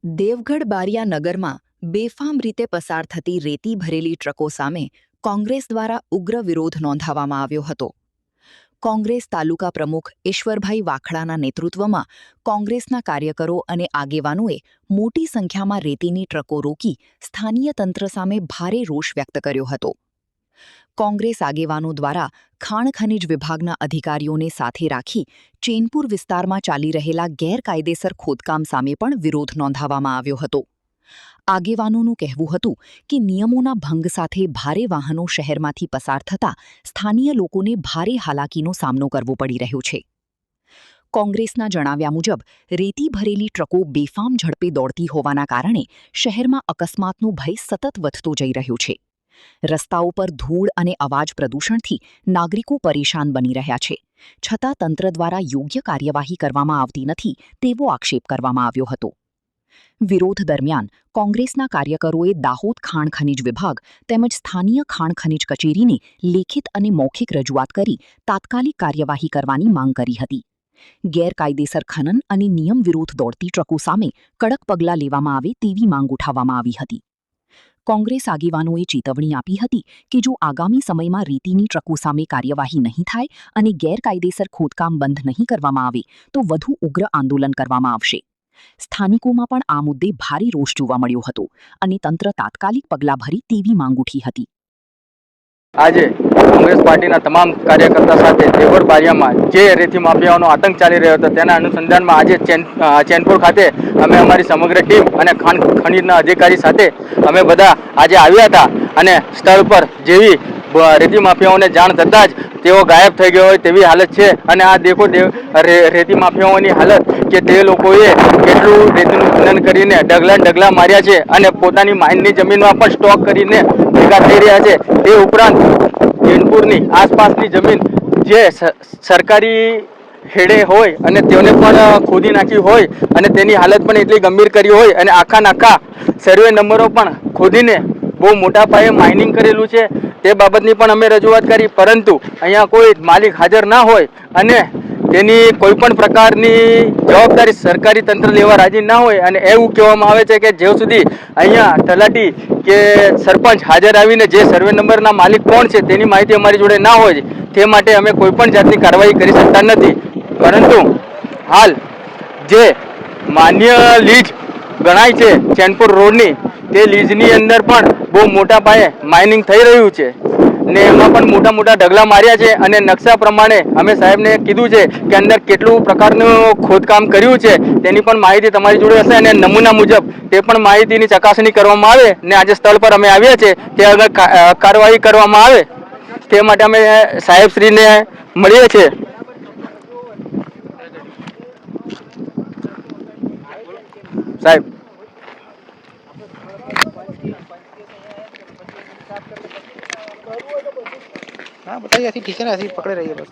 દેવગઢ બારિયા નગરમાં બેફામ રીતે પસાર થતી રેતી ભરેલી ટ્રકો સામે કોંગ્રેસ દ્વારા ઉગ્ર વિરોધ નોંધાવવામાં આવ્યો હતો. કોંગ્રેસ તાલુકા પ્રમુખ ઈશ્વરભાઈ વાખડાના નેતૃત્વમાં કોંગ્રેસના કાર્યકરો અને આગેવાનોએ મોટી સંખ્યામાં રેતીની ટ્રકો રોકી સ્થાનીય તંત્ર સામે ભારે રોષ વ્યક્ત કર્યો હતો. કોંગ્રેસ આગેવાનો દ્વારા ખાણ ખનિજ વિભાગના અધિકારીઓને સાથે રાખી ચેનપુર વિસ્તારમાં ચાલી રહેલા ગેરકાયદેસર ખોદકામ સામે પણ વિરોધ નોંધાવવામાં આવ્યો હતો. આગેવાનોનું કહેવું હતું કે નિયમોના ભંગ સાથે ભારે વાહનો શહેરમાંથી પસાર થતા સ્થાનીય લોકોને ભારે હાલાકીનો સામનો કરવો પડી રહ્યો છે. કોંગ્રેસના જણાવ્યા મુજબ રેતી ભરેલી ટ્રકો બેફામ ઝડપે દોડતી હોવાના કારણે શહેરમાં અકસ્માતનો ભય સતત વધતો જઈ રહ્યો છે. રસ્તાઓ પર ધૂળ અને અવાજ પ્રદૂષણથી નાગરિકો પરેશાન બની રહ્યા છે, છતાં તંત્ર દ્વારા યોગ્ય કાર્યવાહી કરવામાં આવતી નથી તેવો આક્ષેપ કરવામાં આવ્યો હતો. વિરોધ દરમિયાન કોંગ્રેસના કાર્યકરોએ દાહોદ ખાણ ખનિજ વિભાગ તેમજ સ્થાનીય ખાણ ખનિજ કચેરીને લેખિત અને મૌખિક રજૂઆત કરી તાત્કાલિક કાર્યવાહી કરવાની માંગ કરી હતી. ગેરકાયદેસર ખનન અને નિયમ વિરુદ્ધ દોડતી ટ્રકો સામે કડક પગલાં લેવામાં આવે તેવી માંગ ઉઠાવવામાં આવી હતી. કોંગ્રેસ આગેવાનોએ ચેતવણી આપી હતી કે જો આગામી સમયમાં રેતીની ટ્રકો સામે કાર્યવાહી નહીં થાય અને ગેરકાયદેસર ખોદકામ બંધ નહીં કરવામાં આવે તો વધુ ઉગ્ર આંદોલન કરવામાં આવશે. સ્થાનિકોમાં પણ આ મુદ્દે ભારે રોષ જોવા મળ્યો હતો અને તંત્ર તાત્કાલિક પગલાં ભરે તેવી માંગ ઉઠી હતી. આજે કોંગ્રેસ પાર્ટીના તમામ કાર્યકર્તા સાથે દેવગઢ બારિયામાં જે રેતી માફિયાઓનો આતંક ચાલી રહ્યો હતો તેના અનુસંધાનમાં આજે ચેનપુર ખાતે અમે અમારી સમગ્ર ટીમ અને ખાણ ખનીજના અધિકારી સાથે અમે બધા આજે આવ્યા હતા અને સ્થળ પર જેવી રેતી માફિયાઓને જાણ થતાં જ તેઓ ગાયબ થઈ ગયો હોય તેવી હાલત છે. અને આ દેખો રેતી માફિયાઓની હાલત કે તે લોકોએ કેટલું રેતીનું ખનન કરીને ડગલા માર્યા છે અને પોતાની માઇનની જમીનમાં પણ સ્ટોક કરીને ભેગા થઈ રહ્યા છે. તે ઉપરાંત ચેનપુરની આસપાસની જમીન જે સરકારી હેડે હોય અને તેઓને પણ ખોદી નાખી હોય અને તેની હાલત પણ એટલી ગંભીર કરી હોય અને આખા સર્વે નંબરો પણ ખોદીને બહુ મોટા પાયે માઇનિંગ કરેલું છે. તે બાબતની પણ અમે રજૂઆત કરી, પરંતુ અહીંયા કોઈ માલિક હાજર ના હોય અને તેની કોઈ પણ પ્રકારની જવાબદારી સરકારી તંત્ર લેવા રાજી ના હોય અને એવું કહેવામાં આવે છે કે જ્યાં સુધી અહીંયા તલાટી કે સરપંચ હાજર આવીને જે સર્વે નંબરના માલિક કોણ છે તેની માહિતી અમારી જોડે ના હોય તે માટે અમે કોઈ પણ જાતની કાર્યવાહી કરી શકતા નથી. પરંતુ હાલ જે માન્ય લીજ ગણાય છે ચેનપુર રોડની, તે લીજની અંદર પણ બહુ મોટા પાયે માઇનિંગ થઈ રહ્યું છે ને એમાં પણ મોટા ઢગલા માર્યા છે અને નકશા પ્રમાણે અમે સાહેબને કીધું છે કે અંદર કેટલું પ્રકારનું ખોદકામ કર્યું છે તેની પણ માહિતી તમારી જોડે હશે અને નમૂના મુજબ તે પણ માહિતીની ચકાસણી કરવામાં આવે ને આજે સ્થળ પર અમે આવ્યા છે તે આગળ કાર્યવાહી કરવામાં આવે તે માટે અમે સાહેબશ્રીને મળીએ છીએ. साहब हाँ बताइए, ऐसी ठीक है ना, ऐसी पकड़े रहिए बस.